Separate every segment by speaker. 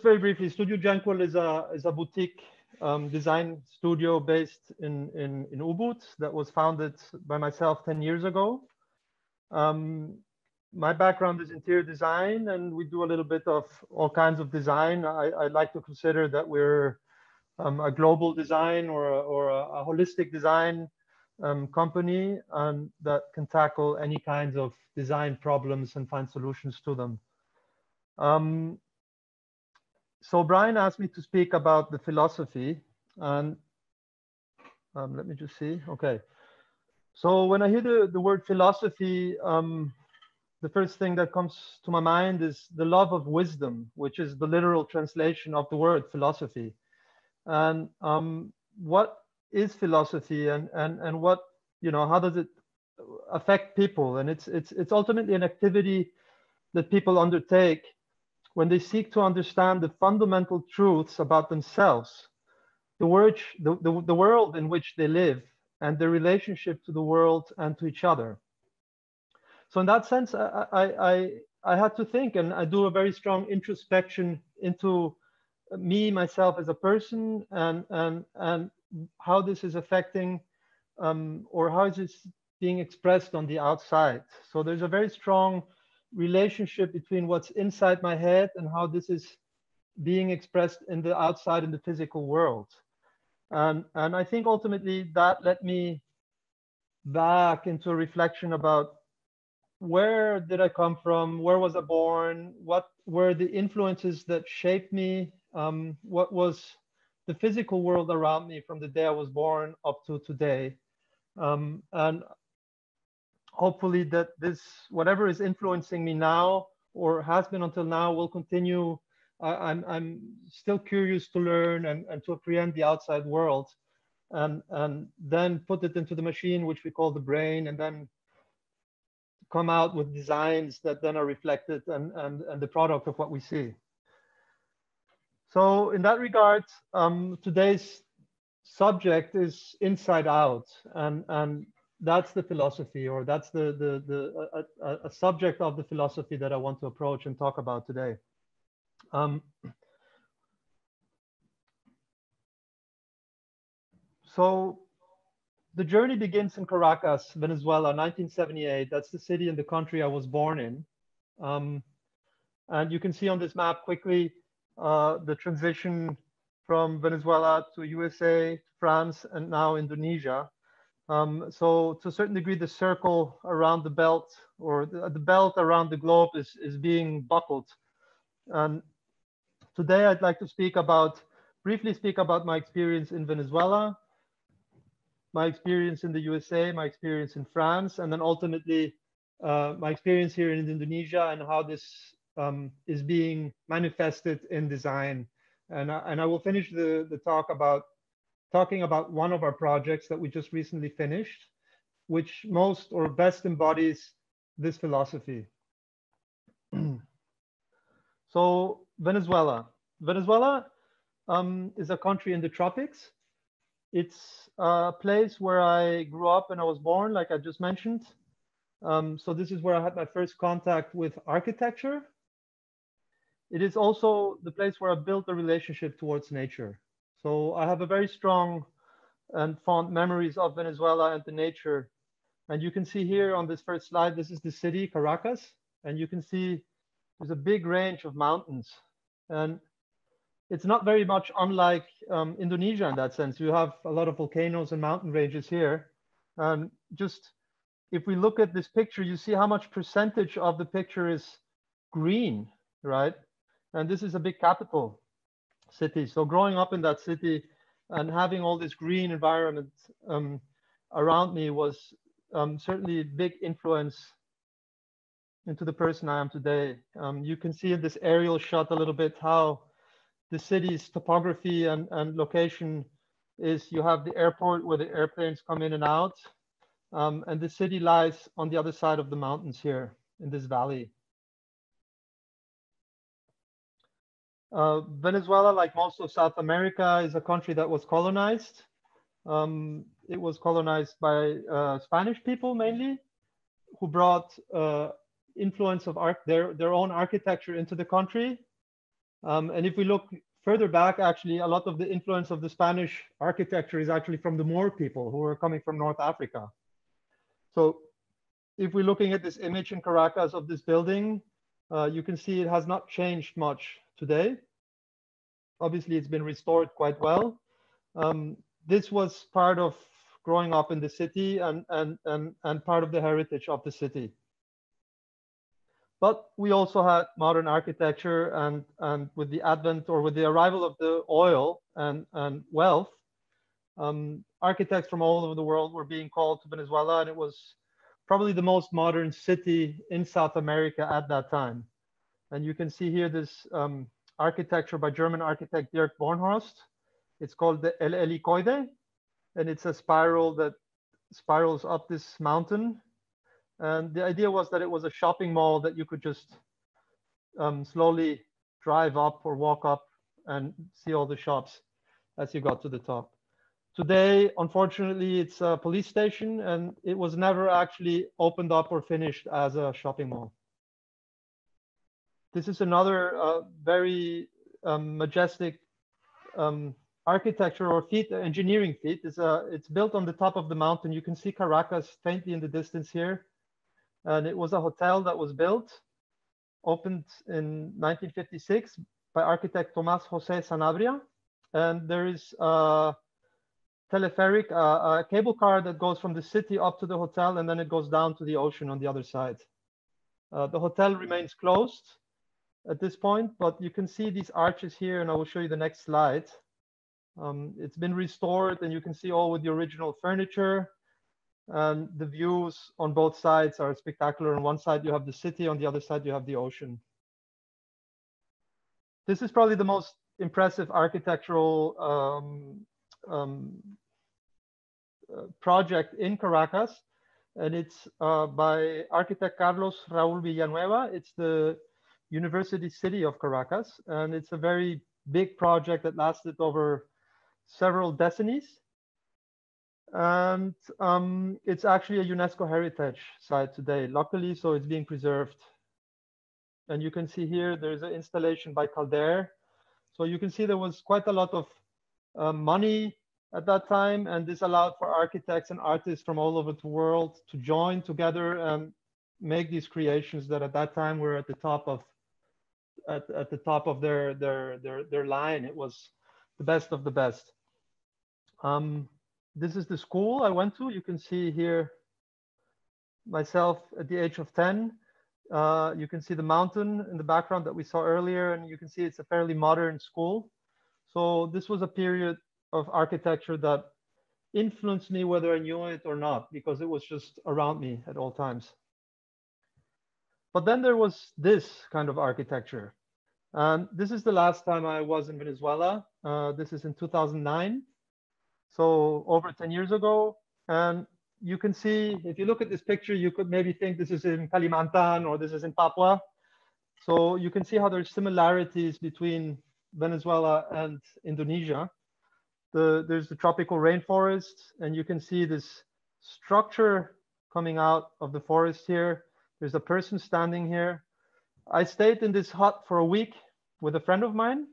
Speaker 1: just very briefly, Studio Jencquel is a boutique design studio based in Ubud that was founded by myself 10 years ago. My background is interior design, and we do a little bit of all kinds of design. I like to consider that we're a global design or a holistic design company that can tackle any kinds of design problems and find solutions to them. So Brian asked me to speak about the philosophy, and let me just see. Okay. So when I hear the word philosophy, the first thing that comes to my mind is the love of wisdom, which is the literal translation of the word philosophy. And what is philosophy, and what, how does it affect people? And it's ultimately an activity that people undertake when they seek to understand the fundamental truths about themselves, the world in which they live, and their relationship to the world and to each other. So in that sense, I had to think, and I do a very strong introspection into myself as a person, and how this is affecting, or how is this being expressed on the outside. So there's a very strong relationship between what's inside my head and how this is being expressed in the outside, in the physical world. And I think ultimately that led me back into a reflection about where did I come from, where was I born, what were the influences that shaped me, what was the physical world around me from the day I was born up to today. And hopefully that this, whatever is influencing me now or has been until now, will continue. I'm still curious to learn and to apprehend the outside world, and then put it into the machine, which we call the brain, and then come out with designs that then are reflected and the product of what we see. So in that regard, today's subject is inside out, and that's the philosophy, or that's a subject of the philosophy that I want to approach and talk about today. So the journey begins in Caracas, Venezuela, 1978. That's the city and the country I was born in. And you can see on this map quickly the transition from Venezuela to USA, France, and now Indonesia. So to a certain degree, the circle around the belt, or the belt around the globe is being buckled. And today I'd like to briefly speak about my experience in Venezuela, my experience in the USA, my experience in France, and then ultimately my experience here in Indonesia and how this is being manifested in design. And I will finish the talk talking about one of our projects that we just recently finished, which most or best embodies this philosophy. So Venezuela. Venezuela is a country in the tropics. It's a place where I grew up and I was born, like I just mentioned. So this is where I had my first contact with architecture. It is also the place where I built a relationship towards nature. So I have a very strong and fond memories of Venezuela and the nature. And you can see here on this first slide, this is the city, Caracas. And you can see there's a big range of mountains. And it's not very much unlike Indonesia in that sense. You have a lot of volcanoes and mountain ranges here. And just if we look at this picture, you see how much percentage of the picture is green, right? And this is a big capital city. So growing up in that city and having all this green environment around me was certainly a big influence into the person I am today. You can see in this aerial shot a little bit how the city's topography and location is. You have the airport where the airplanes come in and out. And the city lies on the other side of the mountains here in this valley. Venezuela, like most of South America, is a country that was colonized. It was colonized by Spanish people mainly, who brought influence of their own architecture into the country. And if we look further back, actually, a lot of the influence of the Spanish architecture is actually from the Moor people who were coming from North Africa. So if we're looking at this image in Caracas of this building, you can see it has not changed much today. Obviously, it's been restored quite well. This was part of growing up in the city and part of the heritage of the city. But we also had modern architecture, and with the advent or with the arrival of the oil and wealth, architects from all over the world were being called to Venezuela, and it was probably the most modern city in South America at that time. And you can see here this architecture by German architect Dirk Bornhorst. It's called the El Helicoide, and it's a spiral that spirals up this mountain. And the idea was that it was a shopping mall that you could just slowly drive up or walk up and see all the shops as you got to the top. Today, unfortunately, it's a police station, and it was never actually opened up or finished as a shopping mall. This is another very majestic architecture or feat, engineering feat. It's built on the top of the mountain. You can see Caracas faintly in the distance here. And it was a hotel that was built, opened in 1956 by architect Tomás José Sanabria. And there is a telepheric, a cable car that goes from the city up to the hotel, and then it goes down to the ocean on the other side. The hotel remains closed at this point, but you can see these arches here, and I will show you the next slide. It's been restored, and you can see all with the original furniture, and the views on both sides are spectacular. On one side you have the city, on the other side you have the ocean. This is probably the most impressive architectural project in Caracas, and it's by architect Carlos Raúl Villanueva. It's the University City of Caracas, and it's a very big project that lasted over several decades. And it's actually a UNESCO heritage site today, luckily, so it's being preserved. And you can see here there's an installation by Calder. So you can see there was quite a lot of money at that time, and this allowed for architects and artists from all over the world to join together and make these creations that at that time were at the top of their line. It was the best of the best. This is the school I went to. You can see here myself at the age of 10. You can see the mountain in the background that we saw earlier, and you can see it's a fairly modern school. So this was a period of architecture that influenced me whether I knew it or not, because it was just around me at all times. But then there was this kind of architecture. And this is the last time I was in Venezuela. This is in 2009. So over 10 years ago. And you can see, if you look at this picture, you could maybe think this is in Kalimantan or this is in Papua. So you can see how there's similarities between Venezuela and Indonesia. There's the tropical rainforest, and you can see this structure coming out of the forest here. There's a person standing here. I stayed in this hut for a week with a friend of mine.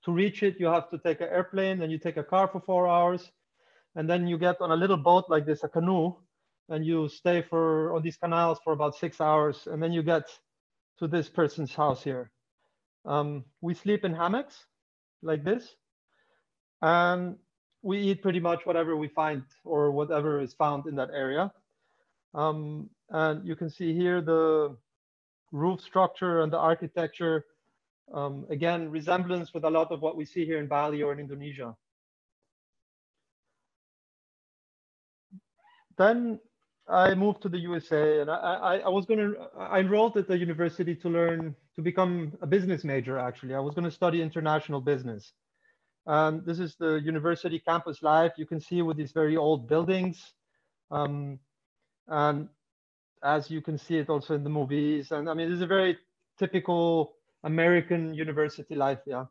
Speaker 1: To reach it, you have to take an airplane, then you take a car for 4 hours, and then you get on a little boat like this, a canoe, and you stay on these canals for about 6 hours, and then you get to this person's house here. We sleep in hammocks like this, and we eat pretty much whatever we find or whatever is found in that area. And you can see here the roof structure and the architecture. Again, resemblance with a lot of what we see here in Bali or in Indonesia. Then I moved to the USA, and I enrolled at the university to become a business major, actually. I was going to study international business. This is the university campus life. You can see with these very old buildings. And as you can see it also in the movies. And I mean, this is a very typical American university life, yeah.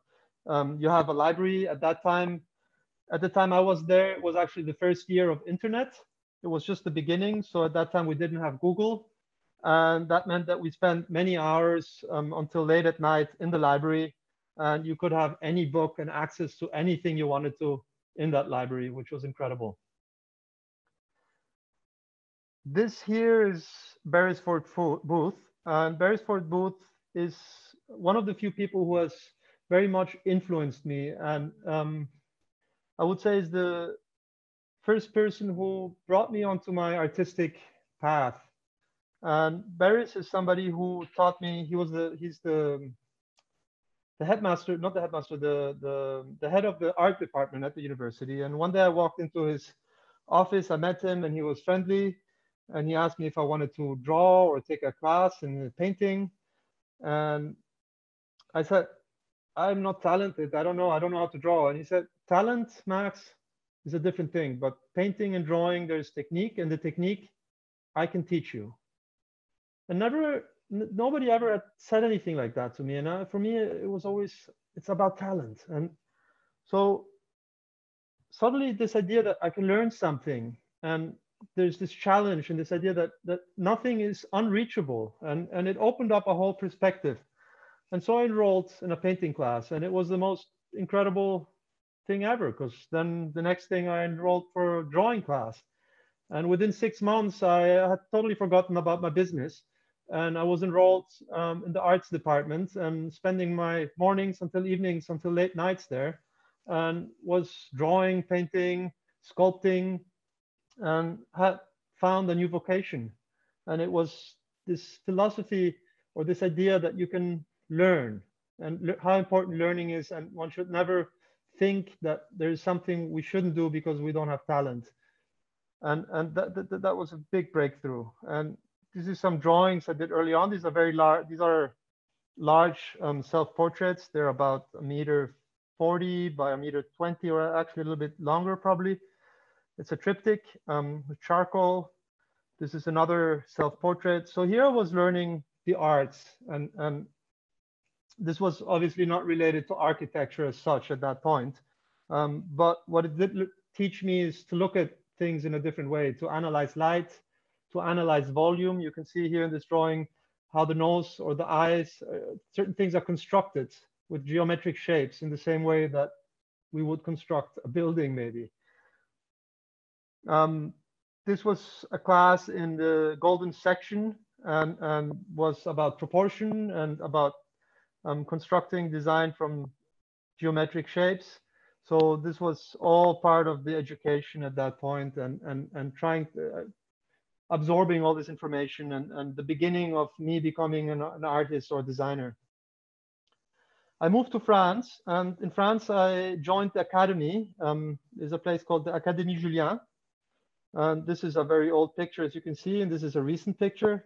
Speaker 1: You have a library at that time. At the time I was there, it was actually the first year of internet. It was just the beginning. So at that time we didn't have Google. And that meant that we spent many hours until late at night in the library, and you could have any book and access to anything you wanted to in that library, which was incredible. This here is Beresford Booth, and Beresford Booth is one of the few people who has very much influenced me, and I would say is the first person who brought me onto my artistic path. And Beres is somebody who taught me. He's the headmaster, not the headmaster, the head of the art department at the university. And one day I walked into his office, I met him, and he was friendly. And he asked me if I wanted to draw or take a class in painting. And I said, I'm not talented. I don't know how to draw. And he said, talent, Max, is a different thing. But painting and drawing, there's technique, and the technique I can teach you. And nobody ever had said anything like that to me. And for me, it was always, it's about talent. And so suddenly this idea that I can learn something, and there's this challenge and this idea that nothing is unreachable, and it opened up a whole perspective. And so I enrolled in a painting class, and it was the most incredible thing ever, because then the next thing I enrolled for a drawing class. And within 6 months, I had totally forgotten about my business. And I was enrolled in the arts department and spending my mornings until evenings, until late nights there, and was drawing, painting, sculpting, and had found a new vocation. And it was this philosophy, or this idea that you can learn, and how important learning is, and one should never think that there is something we shouldn't do because we don't have talent. And that was a big breakthrough. And this is some drawings I did early on. These are very large. These are large self-portraits. They're about 1.40 m by 1.20 m, or actually a little bit longer probably. It's a triptych with charcoal. This is another self-portrait. So here I was learning the arts, and this was obviously not related to architecture as such at that point. But what it did teach me is to look at things in a different way, to analyze light, to analyze volume. You can see here in this drawing how the nose or the eyes, certain things are constructed with geometric shapes in the same way that we would construct a building maybe. This was a class in the golden section, and was about proportion and about constructing design from geometric shapes. So this was all part of the education at that point, and trying to, absorbing all this information, and the beginning of me becoming an artist or designer. I moved to France, and in France I joined the academy. There's a place called the Académie Julian. And this is a very old picture, as you can see, and this is a recent picture.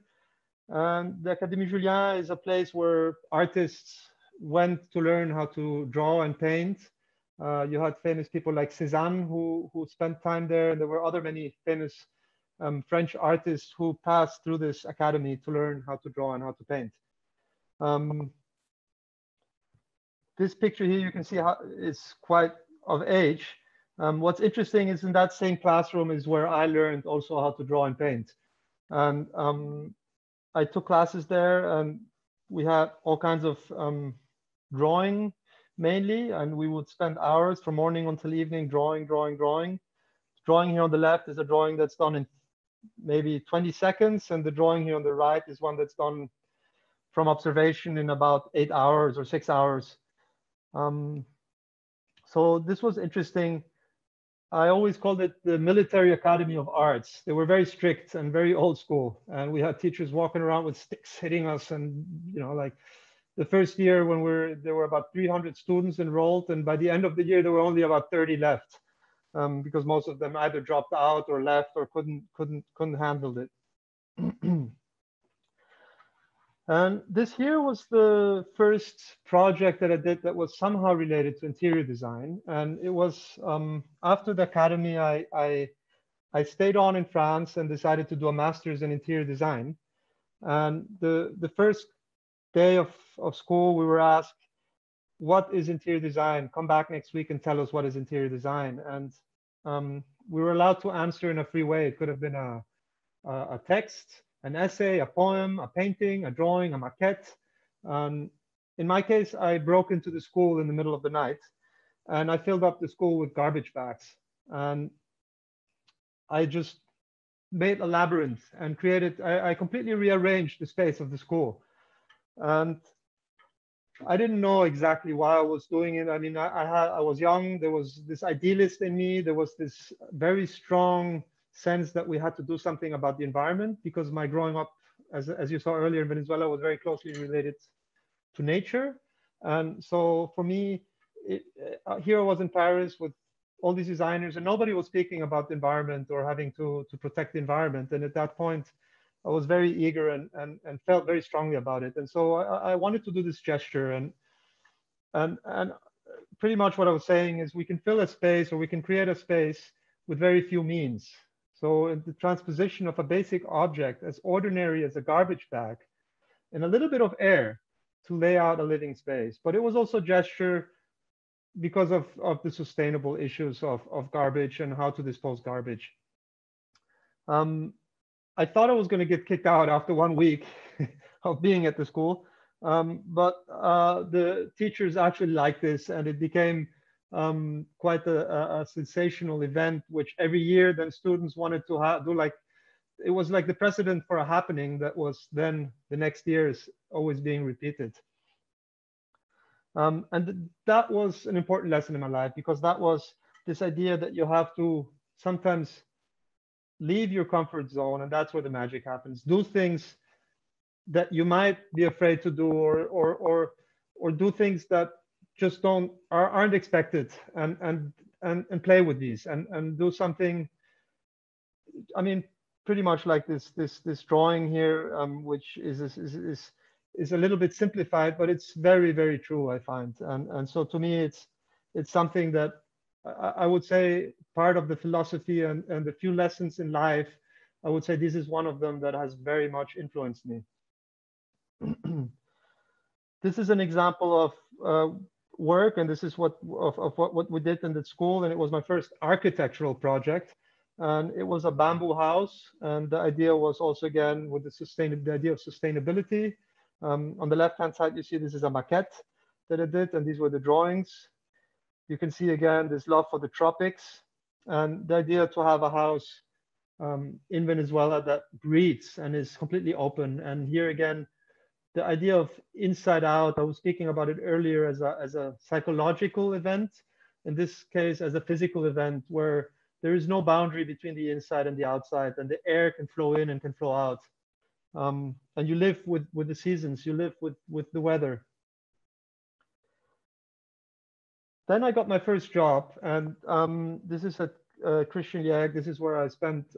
Speaker 1: And the Académie Julian is a place where artists went to learn how to draw and paint. You had famous people like Cézanne who spent time there, and there were other many famous French artists who passed through this academy to learn how to draw and how to paint. This picture here, you can see how it's quite of age. What's interesting is in that same classroom is where I learned also how to draw and paint. And I took classes there, and we had all kinds of drawing mainly, and we would spend hours from morning until evening drawing. Drawing here on the left is a drawing that's done in maybe 20 seconds, and the drawing here on the right is one that's done from observation in about 8 hours or 6 hours. So this was interesting. I always called it the Military Academy of Arts. They were very strict and very old school, and we had teachers walking around with sticks hitting us. And like the first year when there were about 300 students enrolled, and by the end of the year there were only about 30 left, because most of them either dropped out or left or couldn't handle it. And this here was the first project that I did that was somehow related to interior design. And it was after the academy, I stayed on in France and decided to do a master's in interior design. And the first day of school, we were asked, what is interior design? Come back next week and tell us what is interior design. And we were allowed to answer in a free way. It could have been a text, an essay, a poem, a painting, a drawing, a maquette. in my case, I broke into the school in the middle of the night and I filled up the school with garbage bags. And I just made a labyrinth and created, I completely rearranged the space of the school. And I didn't know exactly why I was doing it. I mean, I was young. There was this idealist in me. There was this very strong sense that we had to do something about the environment because my growing up, as you saw earlier in Venezuela, was very closely related to nature. And so for me, here I was in Paris with all these designers and nobody was speaking about the environment or having to protect the environment. And at that point, I was very eager and felt very strongly about it. And so I wanted to do this gesture. And pretty much what I was saying is we can fill a space or we can create a space with very few means. So in the transposition of a basic object as ordinary as a garbage bag and a little bit of air to lay out a living space. But it was also gesture because of the sustainable issues of garbage and how to dispose garbage. I thought I was going to get kicked out after 1 week of being at the school, but the teachers actually liked this, and it became quite a sensational event, which every year then students wanted to do like, it was like the precedent for a happening that was then the next year is always being repeated. And that was an important lesson in my life because that was this idea that you have to sometimes leave your comfort zone, and that's where the magic happens. Do things that you might be afraid to do, or do things that just aren't expected, and play with these, and do something. I mean, pretty much like this drawing here, which is a little bit simplified, but it's very, very true, I find. And so to me, it's something that I would say part of the philosophy and the few lessons in life, I would say this is one of them that has very much influenced me. This is an example of work, and this is what we did in the school, and it was my first architectural project. And it was a bamboo house, and the idea was also, again, with the idea of sustainability. On the left-hand side, you see this is a maquette that I did, and these were the drawings. You can see, again, this love for the tropics, and the idea to have a house in Venezuela that breathes and is completely open. And here again, the idea of inside out, I was speaking about it earlier as a psychological event, in this case as a physical event where there is no boundary between the inside and the outside, and the air can flow in and can flow out. And you live with the seasons, you live with the weather. Then I got my first job, and this is at Christian Liège. This is where I spent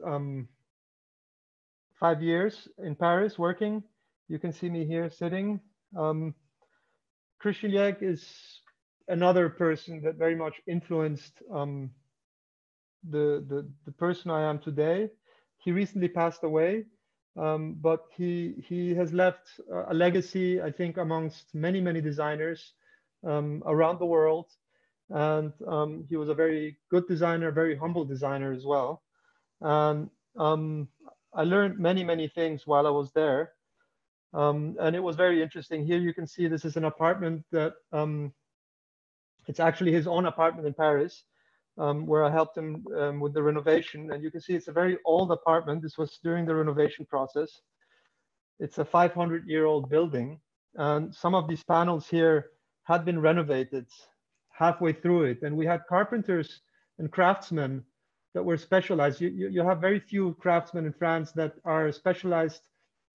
Speaker 1: 5 years in Paris working. You can see me here sitting. Christian Liège is another person that very much influenced the person I am today. He recently passed away, but he has left a legacy, I think, amongst many, many designers around the world. And he was a very good designer, very humble designer as well. And I learned many, many things while I was there. And it was very interesting. Here you can see this is an apartment that it's actually his own apartment in Paris, where I helped him with the renovation. And you can see it's a very old apartment. This was during the renovation process. It's a 500-year-old building. And some of these panels here had been renovated halfway through it. And we had carpenters and craftsmen that were specialized. You have very few craftsmen in France that are specialized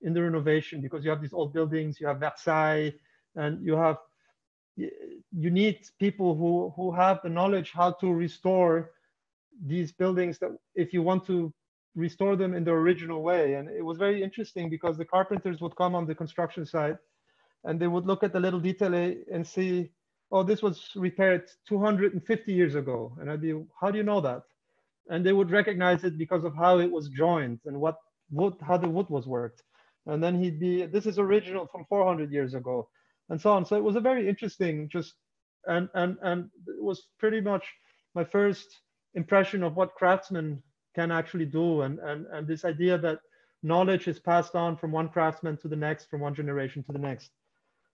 Speaker 1: in the renovation, because you have these old buildings, you have Versailles, and you need people who have the knowledge how to restore these buildings, that if you want to restore them in the original way. And it was very interesting because the carpenters would come on the construction site and they would look at the little detail and see, oh, this was repaired 250 years ago. And I'd be, how do you know that? And they would recognize it because of how it was joined and how the wood was worked. And then he'd be, this is original from 400 years ago, and so on. So it was a very interesting, and it was pretty much my first impression of what craftsmen can actually do, and this idea that knowledge is passed on from one craftsman to the next, from one generation to the next.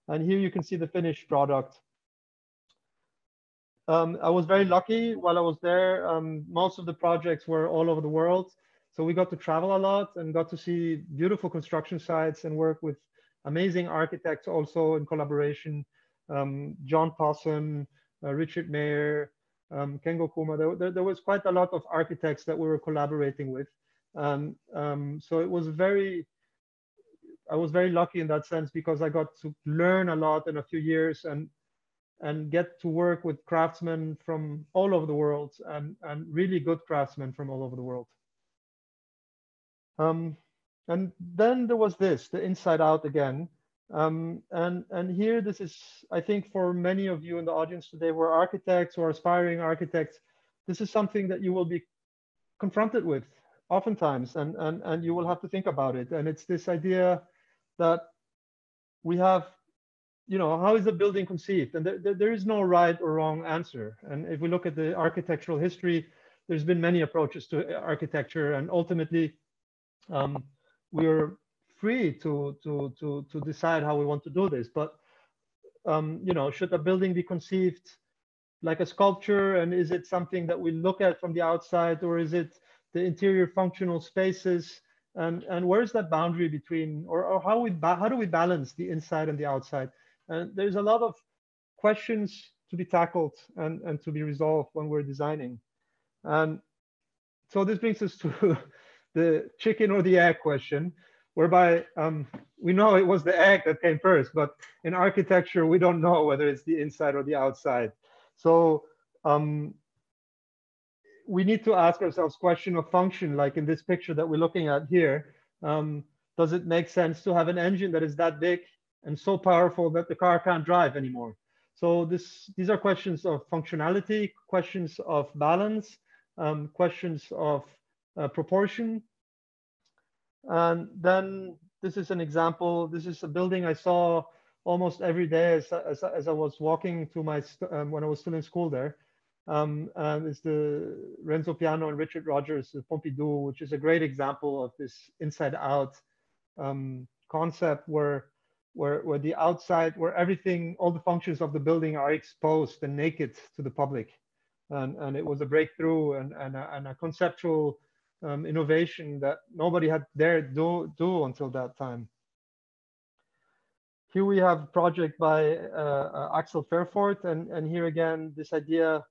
Speaker 1: And here you can see the finished product. I was very lucky while I was there. Most of the projects were all over the world. So we got to travel a lot and got to see beautiful construction sites and work with amazing architects also in collaboration. John Possum, Richard Mayer, Kengo Kuma. There was quite a lot of architects that we were collaborating with. So it was I was very lucky in that sense because I got to learn a lot in a few years and get to work with craftsmen from all over the world and really good craftsmen from all over the world. And then there was this, the inside out again. And here, this is, I think for many of you in the audience today who are architects or aspiring architects, this is something that you will be confronted with oftentimes, and you will have to think about it. And it's this idea that we have, how is a building conceived? And there is no right or wrong answer. And if we look at the architectural history, there's been many approaches to architecture, and ultimately we are free to decide how we want to do this. But should a building be conceived like a sculpture, and is it something that we look at from the outside, or is it the interior functional spaces? And where's that boundary between, or how do we balance the inside and the outside? And there's a lot of questions to be tackled and to be resolved when we're designing. And so this brings us to the chicken or the egg question, whereby we know it was the egg that came first, but in architecture, we don't know whether it's the inside or the outside. So we need to ask ourselves question of function, like in this picture that we're looking at here. Does it make sense to have an engine that is that big and so powerful that the car can't drive anymore? So these are questions of functionality, questions of balance, questions of proportion. And then this is an example. This is a building I saw almost every day as I was walking to my, when I was still in school there. And it's the Renzo Piano and Richard Rogers, the Pompidou, which is a great example of this inside out concept where the outside, where everything, all the functions of the building are exposed and naked to the public. And it was a breakthrough and a conceptual innovation that nobody had dared do until that time. Here we have a project by Axel Fairfort, and here again, this idea,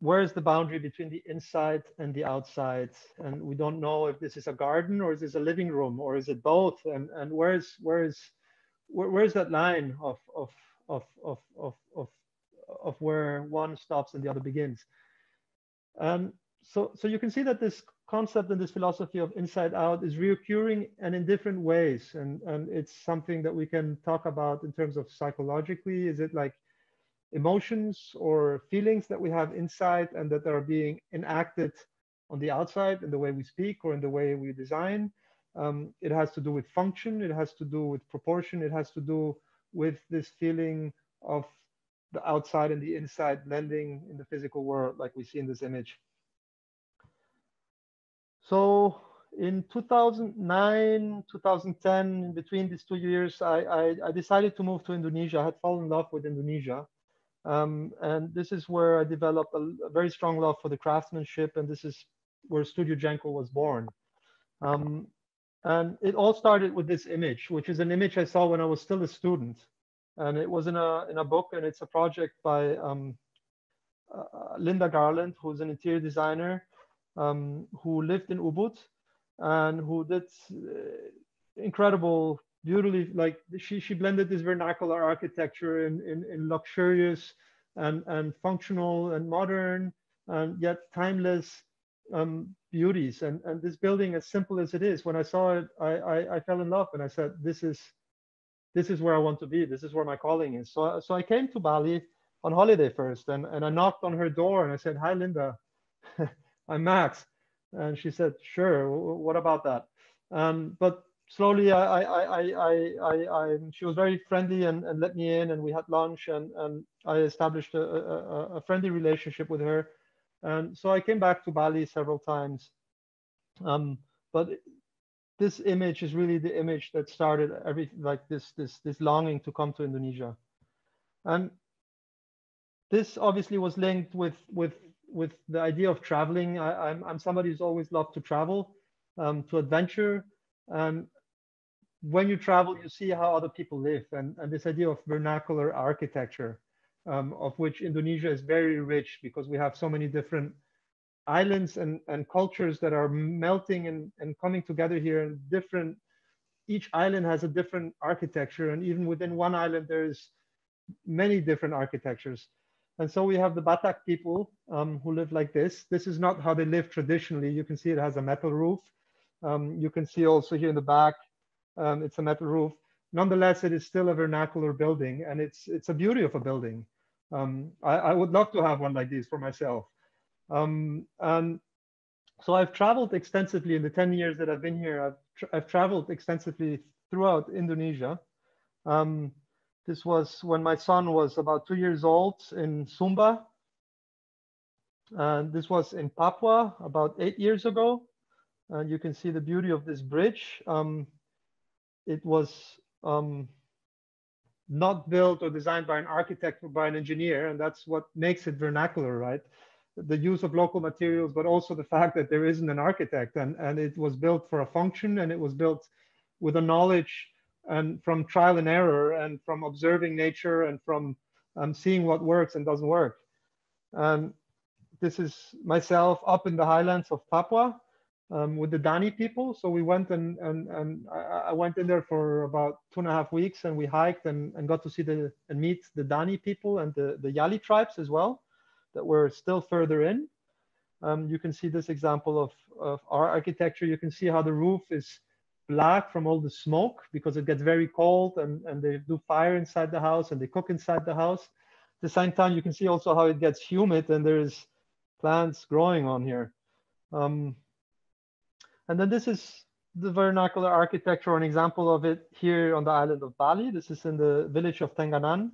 Speaker 1: where is the boundary between the inside and the outside? And we don't know if this is a garden or is this a living room or is it both? And where's that line of where one stops and the other begins? So you can see that this concept and this philosophy of inside out is reoccurring and in different ways. And it's something that we can talk about in terms of psychologically. Is it like emotions or feelings that we have inside and that are being enacted on the outside in the way we speak or in the way we design? It has to do with function. It has to do with proportion. It has to do with this feeling of the outside and the inside blending in the physical world, like we see in this image. So in 2009, 2010, in between these 2 years, I decided to move to Indonesia. I had fallen in love with Indonesia. And this is where I developed a very strong love for the craftsmanship. And this is where Studio Jencquel was born. And it all started with this image, which is an image I saw when I was still a student. And it was in a book, and it's a project by Linda Garland, who's an interior designer, who lived in Ubud and who did incredible, beautifully, like she blended this vernacular architecture in luxurious and functional and modern and yet timeless beauties. And this building, as simple as it is, when I saw it, I fell in love and I said, this is where I want to be. This is where my calling is. So I came to Bali on holiday first, and I knocked on her door and I said, "Hi, Linda, I'm Max." And she said, "Sure, what about that?" But slowly, she was very friendly and let me in, and we had lunch, and I established a friendly relationship with her. And so I came back to Bali several times. But this image is really the image that started everything, like this longing to come to Indonesia. And this obviously was linked with the idea of traveling. I'm somebody who's always loved to travel, to adventure. And when you travel, you see how other people live, and this idea of vernacular architecture, of which Indonesia is very rich because we have so many different islands and cultures that are melting and coming together here. And different, each island has a different architecture, and even within one island, there's many different architectures. And so we have the Batak people who live like this. This is not how they live traditionally. You can see it has a metal roof. You can see also here in the back, it's a metal roof. Nonetheless, it is still a vernacular building, and it's a beauty of a building. I would love to have one like this for myself. And so I've traveled extensively in the 10 years that I've been here. I've traveled extensively throughout Indonesia. This was when my son was about 2 years old in Sumba. And this was in Papua about 8 years ago. And you can see the beauty of this bridge. It was not built or designed by an architect or by an engineer, and that's what makes it vernacular, right? The use of local materials, but also the fact that there isn't an architect, and it was built for a function, and it was built with a knowledge and from trial and error and from observing nature and from seeing what works and doesn't work. This is myself up in the highlands of Papua with the Dani people. So we went and I went in there for about 2.5 weeks, and we hiked and got to see and meet the Dani people and the Yali tribes as well, that were still further in. You can see this example of our architecture. You can see how the roof is black from all the smoke because it gets very cold, and they do fire inside the house and they cook inside the house. At the same time, you can see also how it gets humid and there's plants growing on here. And then this is the vernacular architecture, an example of it here on the island of Bali. This is in the village of Tenganan.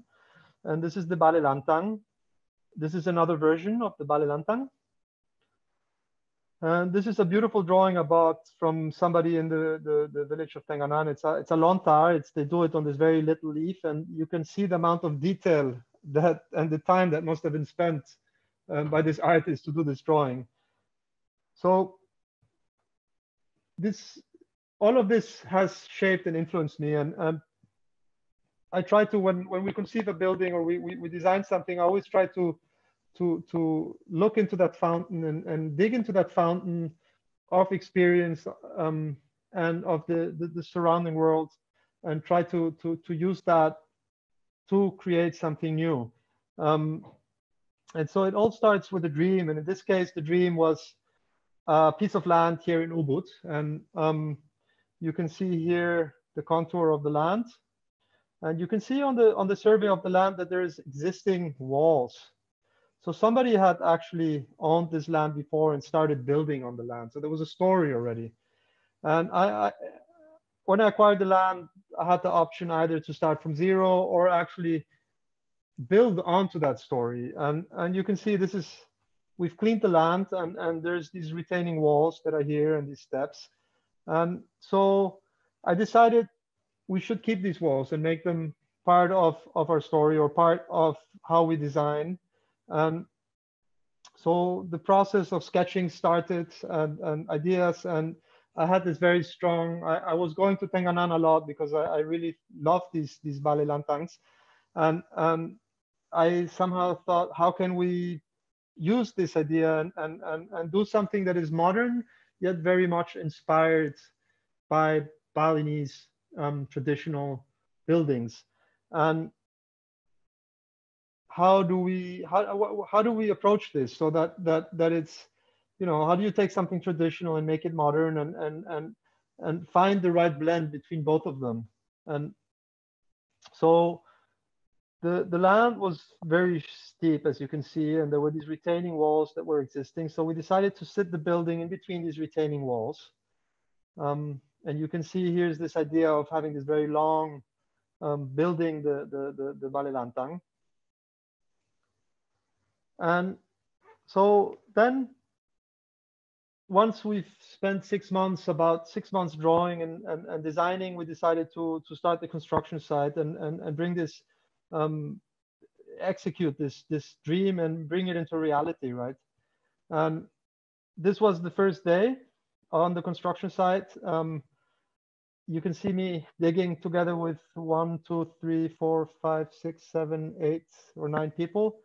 Speaker 1: And this is the Bale Lantang. This is another version of the Bale Lantang. And this is a beautiful drawing from somebody in the village of Tenganan. It's a lontar. They do it on this very little leaf, and you can see the amount of detail and the time that must have been spent by this artist to do this drawing. So all of this has shaped and influenced me, and I try to, when we conceive a building or we design something, I always try to look into that fountain and dig into that fountain of experience and of the surrounding world, and try to use that to create something new. And so it all starts with a dream, and in this case, the dream was a piece of land here in Ubud, and you can see here the contour of the land, and you can see on the survey of the land that there is existing walls. So somebody had actually owned this land before and started building on the land. So there was a story already. And when I acquired the land, I had the option either to start from zero or actually build onto that story. And you can see we've cleaned the land, and there's these retaining walls that are here and these steps. And so I decided we should keep these walls and make them part of our story or part of how we design. So the process of sketching started and ideas, and I had this very strong, I was going to Tenganan a lot because I really love these Bale Lantangs. And I somehow thought, how can we use this idea and do something that is modern, yet very much inspired by Balinese traditional buildings? And how do we approach this so that it's, how do you take something traditional and make it modern and find the right blend between both of them? And so the land was very steep, as you can see, and there were these retaining walls that were existing. So we decided to sit the building in between these retaining walls. And you can see here's this idea of having this very long building, the Bale Lantang. And so then once we've spent 6 months, about 6 months drawing and designing, we decided to start the construction site and bring this, execute this dream and bring it into reality, right? This was the first day on the construction site. You can see me digging together with 1, 2, 3, 4, 5, 6, 7, 8, or 9 people.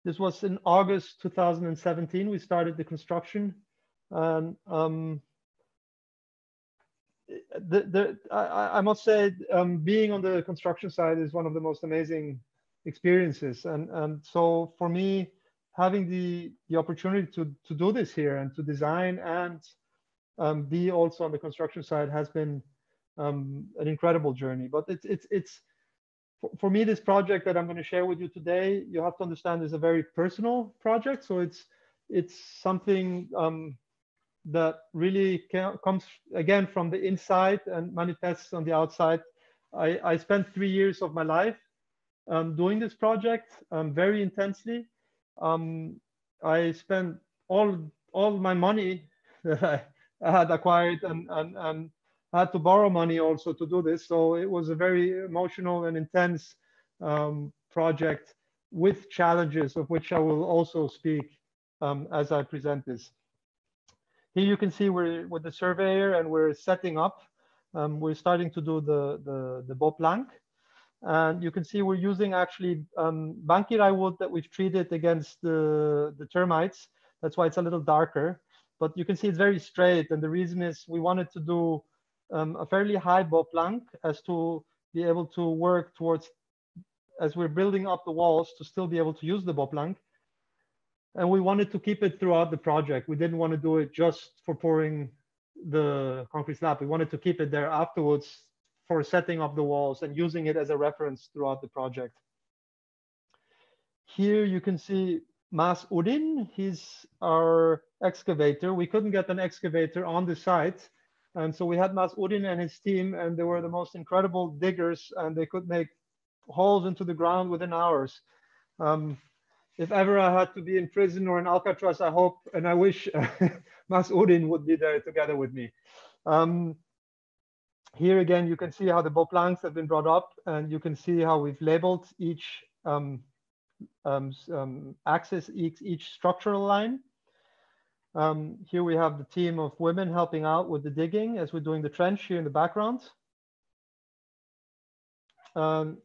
Speaker 1: This was in August 2017. We started the construction, and I must say, being on the construction side is one of the most amazing experiences. And so for me, having the opportunity to do this here and to design and be also on the construction side has been an incredible journey. But it's for me, this project that I'm going to share with you today, you have to understand, is a very personal project. So it's something that really comes again from the inside and manifests on the outside. I spent 3 years of my life doing this project very intensely. I spent all my money that I had acquired and had to borrow money also to do this. So it was a very emotional and intense project with challenges, of which I will also speak as I present this. Here you can see we're with the surveyor and we're setting up. We're starting to do the beau plank. And you can see we're using actually bankirai wood that we've treated against the termites. That's why it's a little darker. But you can see it's very straight. And the reason is we wanted to do a fairly high beau plank as to be able to work towards, as we're building up the walls, to still be able to use the beau plank. And we wanted to keep it throughout the project. We didn't want to do it just for pouring the concrete slab. We wanted to keep it there afterwards for setting up the walls and using it as a reference throughout the project. Here you can see Mas Udin. He's our excavator. We couldn't get an excavator on the site. And so we had Mas Udin and his team, and they were the most incredible diggers, and they could make holes into the ground within hours. If ever I had to be in prison or in Alcatraz, I hope and I wish Mas Udin would be there together with me. Here again, you can see how the beau planks have been brought up, and you can see how we've labeled each axis, each structural line. Here we have the team of women helping out with the digging as we're doing the trench here in the background.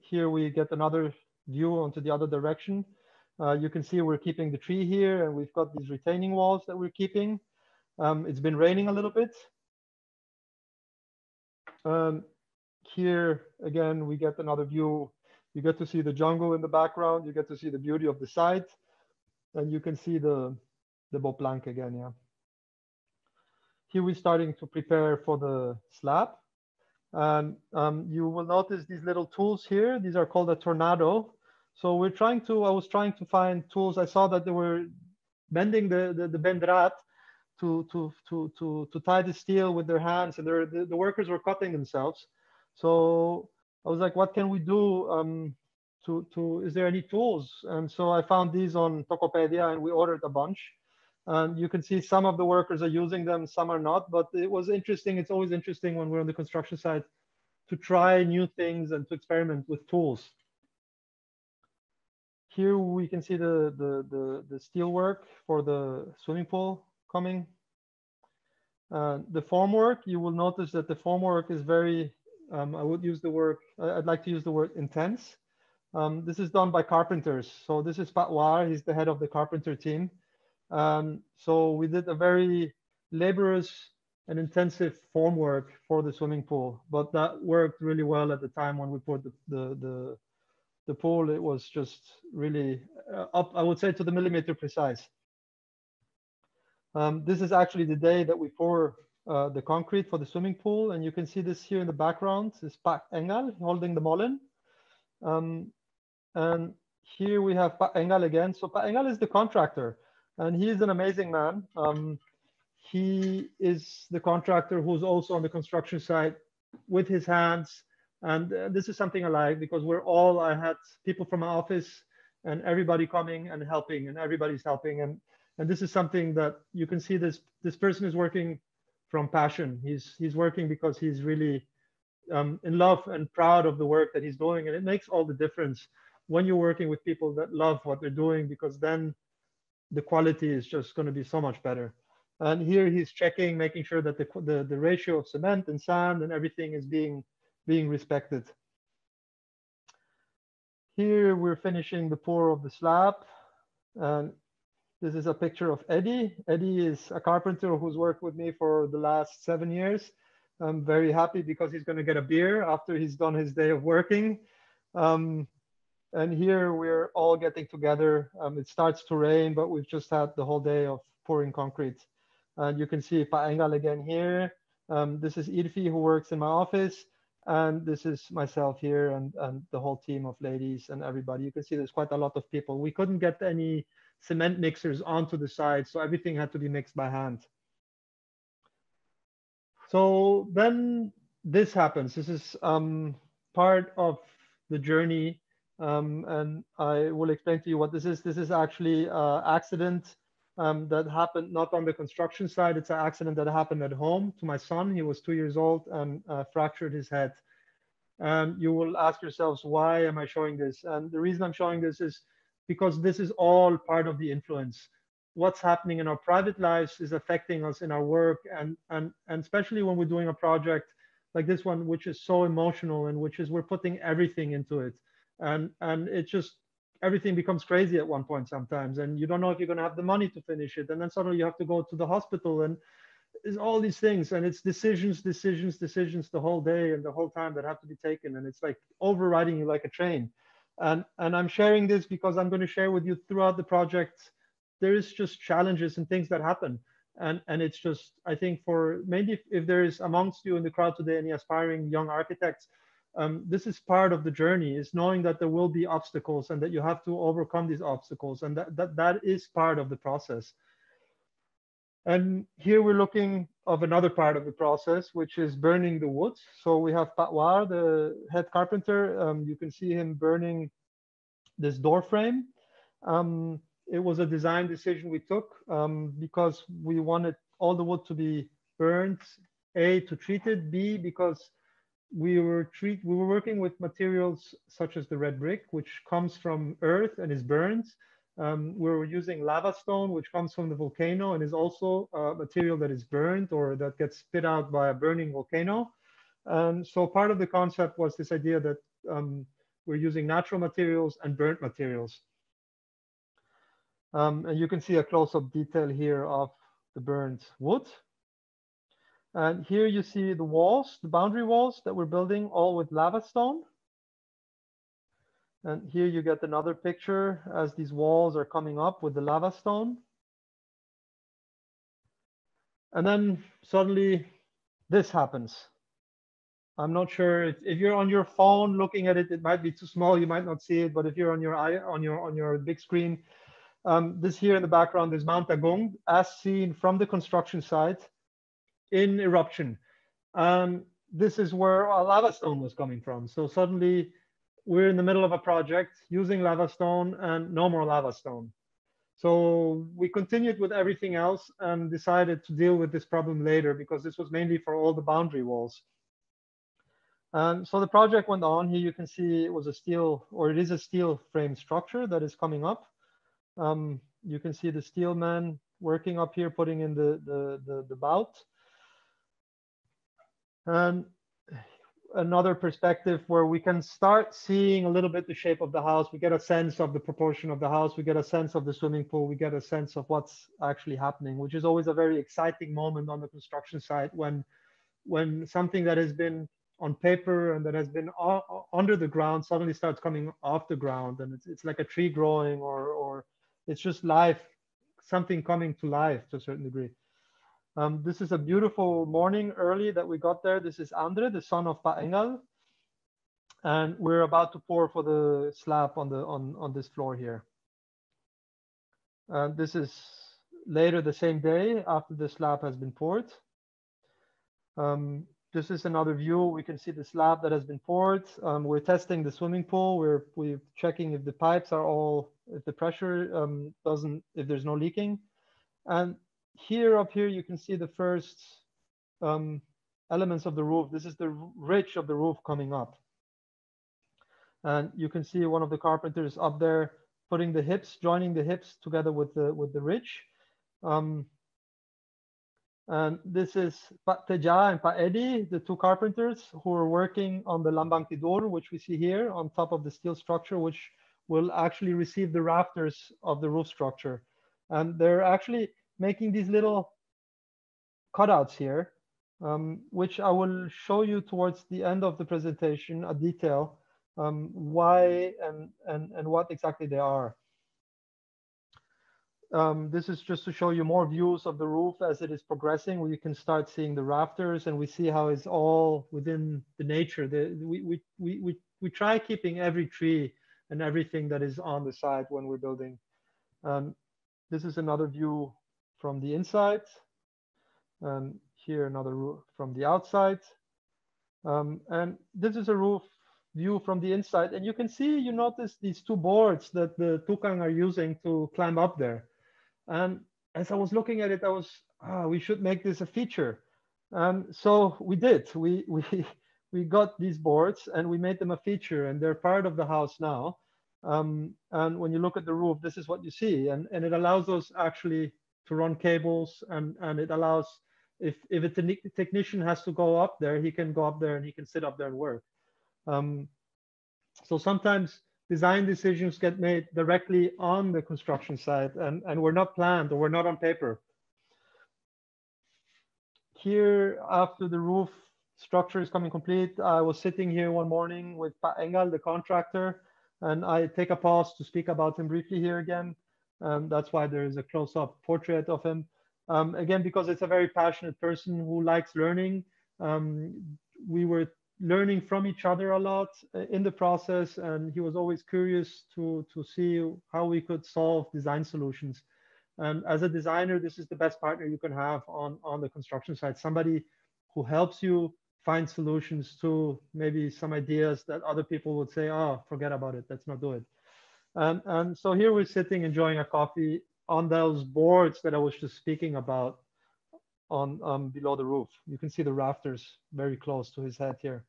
Speaker 1: Here we get another view onto the other direction. You can see we're keeping the tree here, and we've got these retaining walls that we're keeping. It's been raining a little bit. Here again, we get another view. You get to see the jungle in the background. You get to see the beauty of the site, and you can see the beau plank again. Yeah. Here we're starting to prepare for the slab. And you will notice these little tools here. These are called a tornado. So we're trying to, I was trying to find tools. I saw that they were bending the bendrat to tie the steel with their hands, and the workers were cutting themselves. So I was like, what can we do is there any tools? And so I found these on Tokopedia, and we ordered a bunch. And you can see some of the workers are using them, some are not, but it was interesting. It's always interesting when we're on the construction site to try new things and to experiment with tools. Here we can see the steel work for the swimming pool coming. The formwork, you will notice that the formwork is very, I would use the word, I'd like to use the word intense. This is done by carpenters. So this is Pat War, he's the head of the carpenter team. So we did a very laborious and intensive formwork for the swimming pool, but that worked really well at the time when we poured the pool. It was just really up, I would say, to the millimeter precise. This is actually the day that we pour the concrete for the swimming pool, and you can see this here in the background is Pak Engel holding the molen. And here we have Pak Engel again. So Pak Engel is the contractor, and he is an amazing man. He is the contractor who's also on the construction site with his hands. And this is something I like, because I had people from my office and everybody coming and helping, and everybody's helping. And And this is something that you can see this person is working from passion. He's working because he's really in love and proud of the work that he's doing. And it makes all the difference when you're working with people that love what they're doing, because then the quality is just going to be so much better. And here he's checking, making sure that the ratio of cement and sand and everything is being respected. Here we're finishing the pour of the slab. And this is a picture of Eddie. Eddie is a carpenter who's worked with me for the last 7 years. I'm very happy because he's going to get a beer after he's done his day of working. And here we're all getting together. It starts to rain, but we've just had the whole day of pouring concrete. And you can see Pa Engel again here. This is Irfi, who works in my office. And this is myself here and the whole team of ladies and everybody. You can see there's quite a lot of people. We couldn't get any cement mixers onto the side, so everything had to be mixed by hand. So then this happens. This is part of the journey, and I will explain to you what this is. This is actually an accident that happened not on the construction side. It's an accident that happened at home to my son. He was 2 years old and fractured his head. And you will ask yourselves, why am I showing this? And the reason I'm showing this is because this is all part of the influence. What's happening in our private lives is affecting us in our work, and especially when we're doing a project like this one, which is so emotional and which is we're putting everything into it, and it just everything becomes crazy at one point sometimes, and you don't know if you're going to have the money to finish it, and then suddenly you have to go to the hospital, and it's all these things, and it's decisions the whole day and the whole time that have to be taken, and it's like overriding you like a train. And I'm sharing this because I'm going to share with you throughout the project there is just challenges and things that happen, and it's just, I think, for maybe if there is amongst you in the crowd today any aspiring young architects, this is part of the journey, is knowing that there will be obstacles and that you have to overcome these obstacles, and that is part of the process. And here we're looking of another part of the process, which is burning the wood. So we have Patwar, the head carpenter. You can see him burning this door frame. It was a design decision we took because we wanted all the wood to be burned, A, to treat it, B, because we were working with materials such as the red brick, which comes from earth and is burned. We were using lava stone, which comes from the volcano and is also a material that is burned or that gets spit out by a burning volcano. And so part of the concept was this idea that we're using natural materials and burnt materials. And you can see a close-up detail here of the burnt wood. And here you see the walls, the boundary walls that we're building, all with lava stone. And here you get another picture as these walls are coming up with the lava stone. And then suddenly this happens. I'm not sure if you're on your phone looking at it, it might be too small, you might not see it, but if you're on your big screen, this here in the background is Mount Agung, as seen from the construction site in eruption. This is where a lava stone was coming from. So suddenly we're in the middle of a project using lava stone and no more lava stone. So we continued with everything else and decided to deal with this problem later because this was mainly for all the boundary walls. So the project went on. Here you can see it was a steel, or it is a steel frame structure that is coming up. You can see the steel man working up here, putting in the bout. And another perspective where we can start seeing a little bit the shape of the house. We get a sense of the proportion of the house. We get a sense of the swimming pool. We get a sense of what's actually happening, which is always a very exciting moment on the construction site when something that has been on paper and that has been under the ground suddenly starts coming off the ground, and it's like a tree growing, or it's just life, something coming to life to a certain degree. This is a beautiful morning early that we got there. This is Andre, the son of Pa Engel, and we're about to pour for the slab on this floor here. This is later the same day after the slab has been poured. This is another view. We can see the slab that has been poured. We're testing the swimming pool. We're checking if the pipes are all, if the pressure if there's no leaking. And here, up here, you can see the first elements of the roof. This is the ridge of the roof coming up. And you can see one of the carpenters up there putting the hips, joining the hips together with the ridge. And this is Pak Teja and Pak Edi, the two carpenters who are working on the lambang tidur, which we see here on top of the steel structure, which will actually receive the rafters of the roof structure. And they're actually making these little cutouts here, which I will show you towards the end of the presentation, a detail, why and what exactly they are. This is just to show you more views of the roof as it is progressing, where you can start seeing the rafters, and we see how it's all within the nature. We try keeping every tree and everything that is on the side when we're building. This is another view from the inside. Here another roof from the outside. And this is a roof view from the inside. And you can see, you notice these two boards that the tukang are using to climb up there. And as I was looking at it, I was, we should make this a feature. So we did. We got these boards and we made them a feature, and they're part of the house now. And when you look at the roof, this is what you see. And it allows us actually to run cables, and it allows, if a technician has to go up there, he can go up there and he can sit up there and work. So sometimes design decisions get made directly on the construction site, and we're not planned, or we're not on paper. Here, after the roof structure is coming complete, I was sitting here one morning with Pak Engel, the contractor, and I take a pause to speak about him briefly here again. That's why there is a close-up portrait of him. Again, because it's a very passionate person who likes learning. We were learning from each other a lot in the process, and he was always curious to see how we could solve design solutions. And as a designer, this is the best partner you can have on the construction site, somebody who helps you find solutions to maybe some ideas that other people would say, oh, forget about it, let's not do it. And so here we're sitting enjoying a coffee on those boards that I was just speaking about on below the roof. You can see the rafters very close to his head here.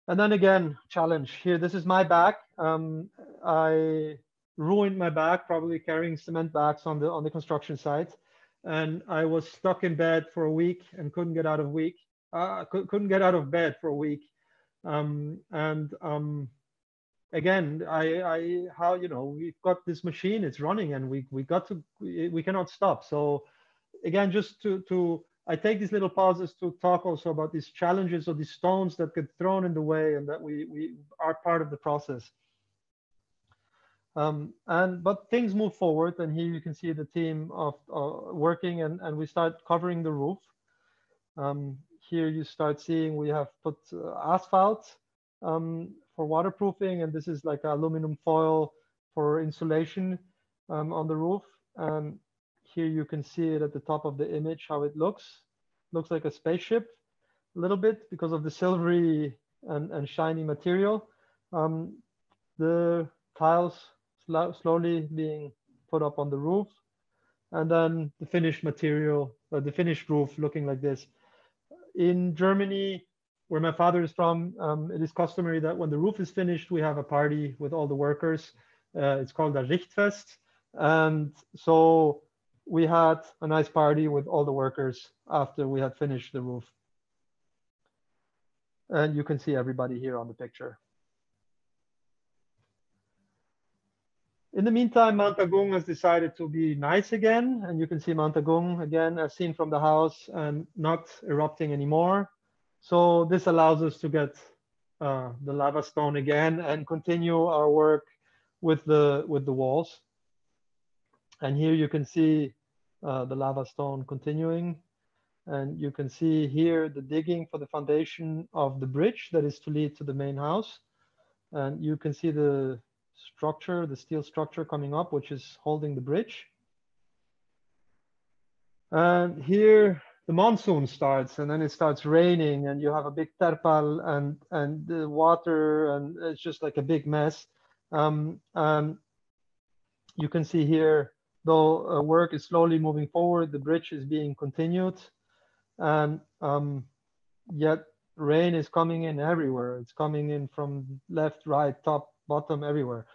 Speaker 1: And then again, challenge here. This is my back. I ruined my back, probably carrying cement bags on the construction site, and I was stuck in bed for a week and couldn't get out of bed for a week. Again, how, you know, we've got this machine, it's running, and we cannot stop. So again, just I take these little pauses to talk also about these challenges or these stones that get thrown in the way, and that we are part of the process. But things move forward, and here you can see the team of working, and we start covering the roof. Here you start seeing we have put asphalt for waterproofing, and this is like aluminum foil for insulation on the roof. And here you can see it at the top of the image, how it looks. Looks like a spaceship a little bit because of the silvery and shiny material. The tiles slowly being put up on the roof, and then the finished material, the finished roof looking like this. In Germany, where my father is from, it is customary that when the roof is finished, we have a party with all the workers. It's called a Richtfest. And so we had a nice party with all the workers after we had finished the roof. And you can see everybody here on the picture. In the meantime, Mount Agung has decided to be nice again. And you can see Mount Agung again as seen from the house and not erupting anymore. So this allows us to get the lava stone again and continue our work with the walls. And here you can see the lava stone continuing. And you can see here the digging for the foundation of the bridge that is to lead to the main house. And you can see the structure, the steel structure coming up, which is holding the bridge. And here the monsoon starts, and then it starts raining, and you have a big terpal and the water, and it's just like a big mess. You can see here though work is slowly moving forward, the bridge is being continued, and yet rain is coming in everywhere. It's coming in from left, right, top, bottom, everywhere.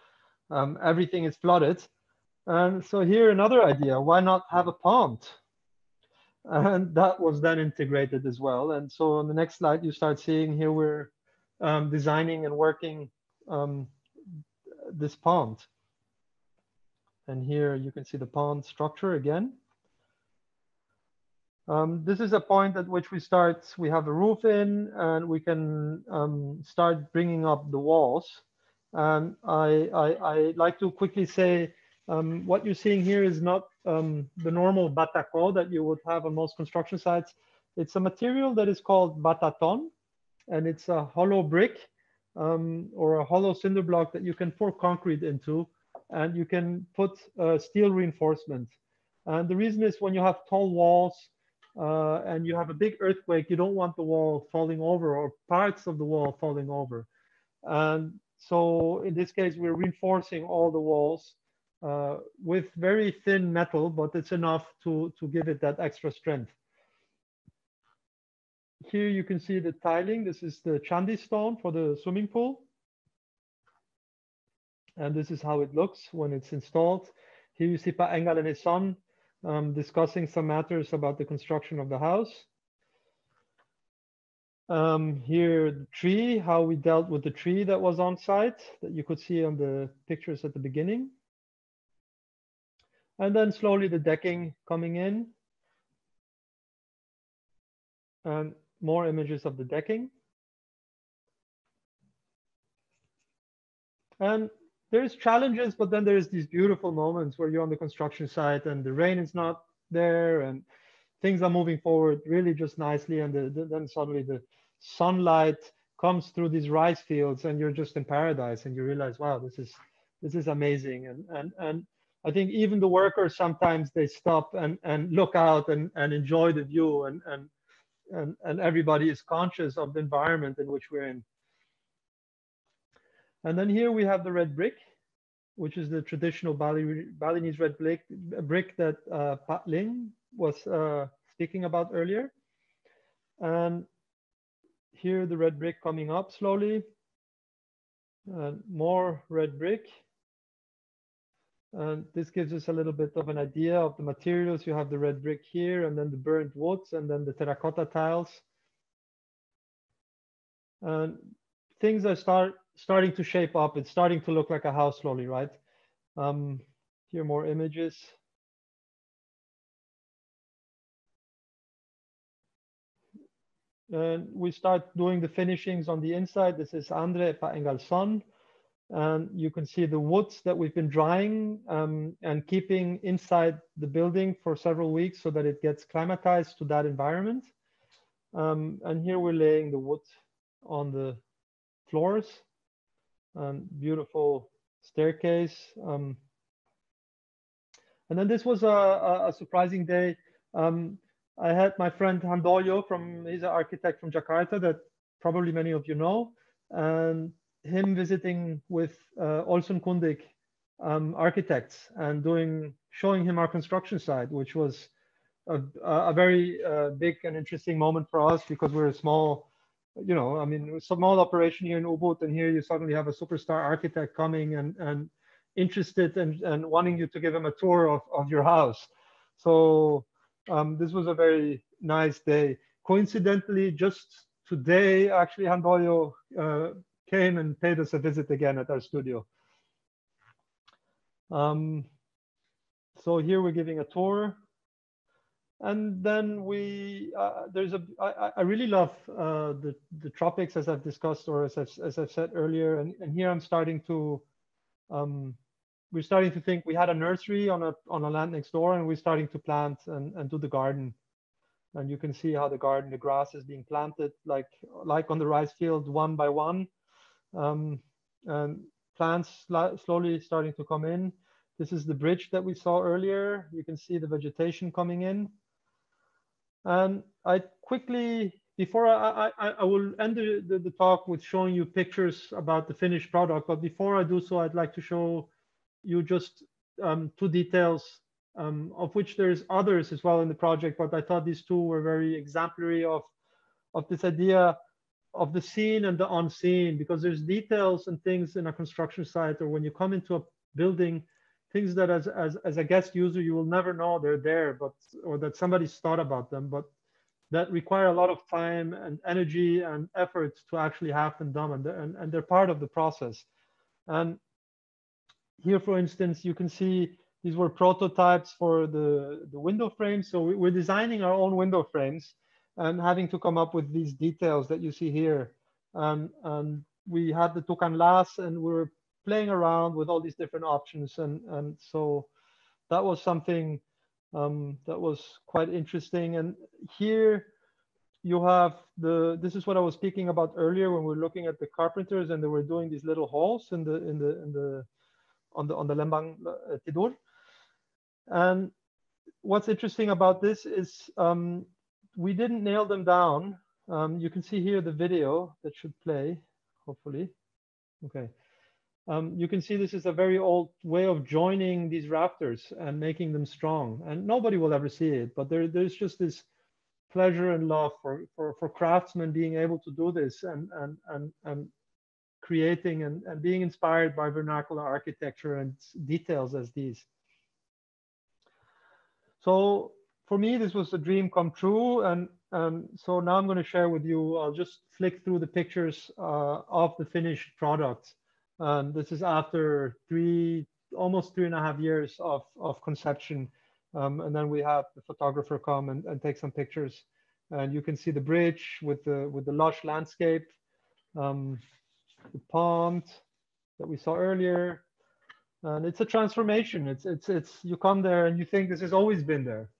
Speaker 1: Everything is flooded. And so here another idea, why not have a pond? And that was then integrated as well. And so on the next slide, you start seeing here we're designing and working this pond. And here you can see the pond structure again. This is a point at which we have a roof in, and we can start bringing up the walls. And I like to quickly say, what you're seeing here is not the normal bataco that you would have on most construction sites. It's a material that is called bataton, and it's a hollow brick or a hollow cinder block that you can pour concrete into, and you can put steel reinforcement. And the reason is when you have tall walls and you have a big earthquake, you don't want the wall falling over or parts of the wall falling over. And so in this case, we're reinforcing all the walls with very thin metal, but it's enough to give it that extra strength. Here you can see the tiling. This is the Chandi stone for the swimming pool. And this is how it looks when it's installed. Here you see Pa Engel and his son discussing some matters about the construction of the house. Here the tree, how we dealt with the tree that was on site that you could see on the pictures at the beginning. And then slowly the decking coming in. And more images of the decking. And there's challenges, but then there's these beautiful moments where you're on the construction site and the rain is not there and things are moving forward really just nicely. And then suddenly the sunlight comes through these rice fields and you're just in paradise and you realize, wow, this is amazing. And I think even the workers, sometimes they stop and look out and enjoy the view and everybody is conscious of the environment in which we're in. And then here we have the red brick, which is the traditional Balinese red brick that Pat Ling was speaking about earlier. And here the red brick coming up slowly. And more red brick. And this gives us a little bit of an idea of the materials. You have the red brick here, and then the burnt woods, and then the terracotta tiles. And things are starting to shape up. It's starting to look like a house slowly, right? Here more images. And we start doing the finishings on the inside. This is Andre Pa Engel's son. And you can see the woods that we've been drying and keeping inside the building for several weeks so that it gets climatized to that environment. And here we're laying the wood on the floors. And beautiful staircase. And then this was a surprising day. I had my friend Handoyo he's an architect from Jakarta that probably many of you know, and him visiting with Olsun Kundik architects and showing him our construction site, which was a very big and interesting moment for us because we're a small, I mean, a small operation here in Ubud, and here you suddenly have a superstar architect coming and interested and wanting you to give him a tour of your house. So this was a very nice day. Coincidentally, just today, actually, Handoyo came and paid us a visit again at our studio. So here we're giving a tour. And then I really love the tropics, as I've discussed, or as I've said earlier. And here I'm starting to, we're starting to think. We had a nursery on a land next door, and we're starting to plant and do the garden. And you can see how the grass is being planted, like on the rice field, one by one. And plants slowly starting to come in. This is the bridge that we saw earlier. You can see the vegetation coming in. And I quickly, before I will end the talk with showing you pictures about the finished product, but before I do so, I'd like to show you just 2 details of which there's others as well in the project, but I thought these two were very exemplary of this idea of the seen and the unseen, because there's details and things in a construction site, or when you come into a building, things that as a guest user you will never know they're there, but or that somebody's thought about them, but that require a lot of time and energy and effort to actually have them done, and they're part of the process. And here, for instance, you can see these were prototypes for the window frames. So we're designing our own window frames and having to come up with these details that you see here. And we had the Tucanlas, and we were playing around with all these different options. And so that was something that was quite interesting. And here you have this is what I was speaking about earlier when we were looking at the carpenters, and they were doing these little holes in the on the Lembang Tidur. And what's interesting about this is we didn't nail them down. You can see here the video that should play, hopefully. Okay. You can see this is a very old way of joining these rafters and making them strong. And nobody will ever see it, but there's just this pleasure and love for craftsmen being able to do this and creating and being inspired by vernacular architecture and details as these. So for me, this was a dream come true. And so now I'm going to share with you, I'll just flick through the pictures of the finished product. And this is after almost 3.5 years of conception. And then we have the photographer come and take some pictures. And you can see the bridge with the lush landscape. The pond that we saw earlier, and it's a transformation. It's you come there and you think this has always been there,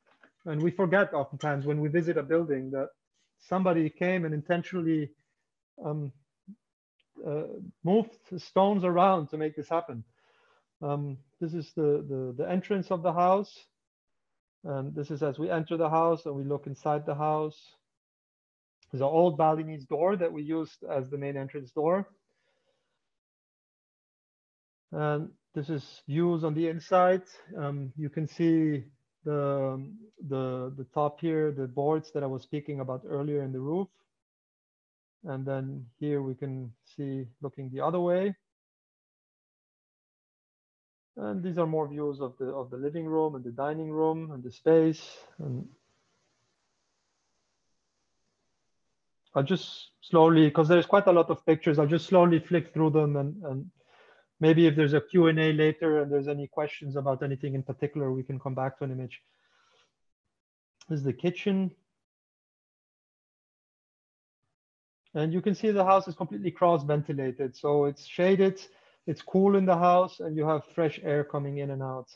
Speaker 1: and we forget oftentimes when we visit a building that somebody came and intentionally moved stones around to make this happen. This is the entrance of the house, and this is as we enter the house and we look inside the house. There's an old Balinese door that we used as the main entrance door. And this is views on the inside. You can see the top here, the boards that I was speaking about earlier in the roof. And then here we can see looking the other way. And these are more views of the living room and the dining room and the space. And I'll just slowly, because there's quite a lot of pictures, I'll just slowly flick through them, and maybe if there's a Q&A later and there's any questions about anything in particular, we can come back to an image. This is the kitchen. And you can see the house is completely cross-ventilated. So it's shaded, it's cool in the house, and you have fresh air coming in and out.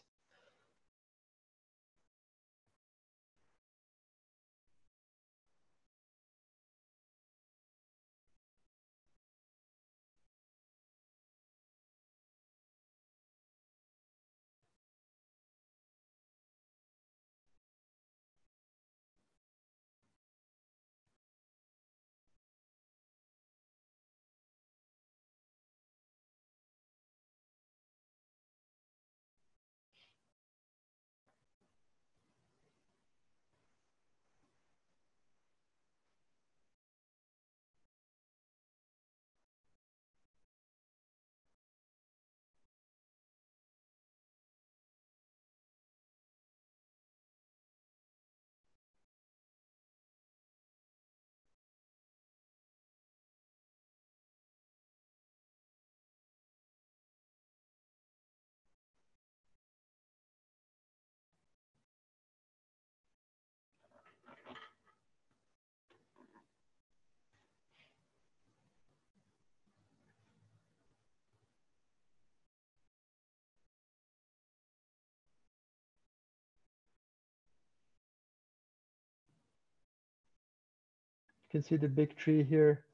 Speaker 1: You can see the big tree here,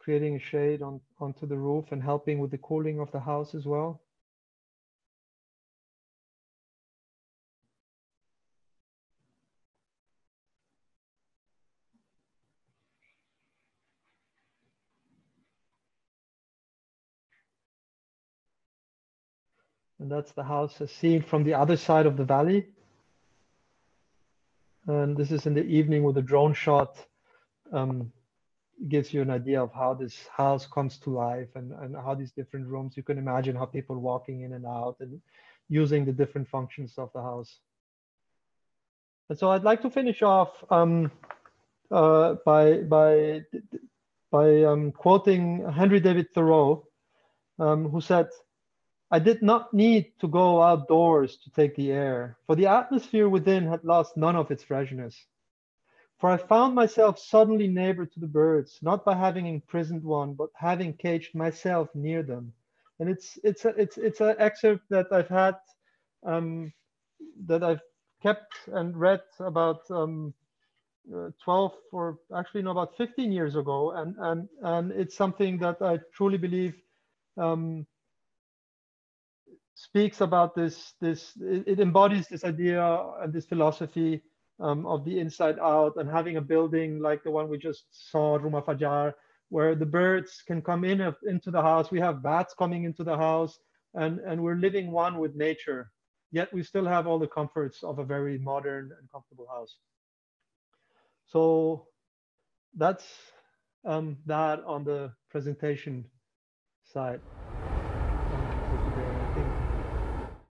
Speaker 1: creating a shade onto the roof and helping with the cooling of the house as well. And that's the house as seen from the other side of the valley. And this is in the evening with a drone shot. Gives you an idea of how this house comes to life, and how these different rooms, you can imagine how people walking in and out and using the different functions of the house. And so I'd like to finish off by quoting Henry David Thoreau, who said, "I did not need to go outdoors to take the air, for the atmosphere within had lost none of its freshness. For I found myself suddenly neighbor to the birds, not by having imprisoned one, but having caged myself near them." And it's an excerpt that I've had, that I've kept and read about 12, or actually no, about 15 years ago, and it's something that I truly believe speaks about it embodies this idea and this philosophy of the inside out, and having a building like the one we just saw, Ruma Fajar, where the birds can come into the house. We have bats coming into the house, and we're living one with nature. Yet we still have all the comforts of a very modern and comfortable house. So that's that on the presentation side.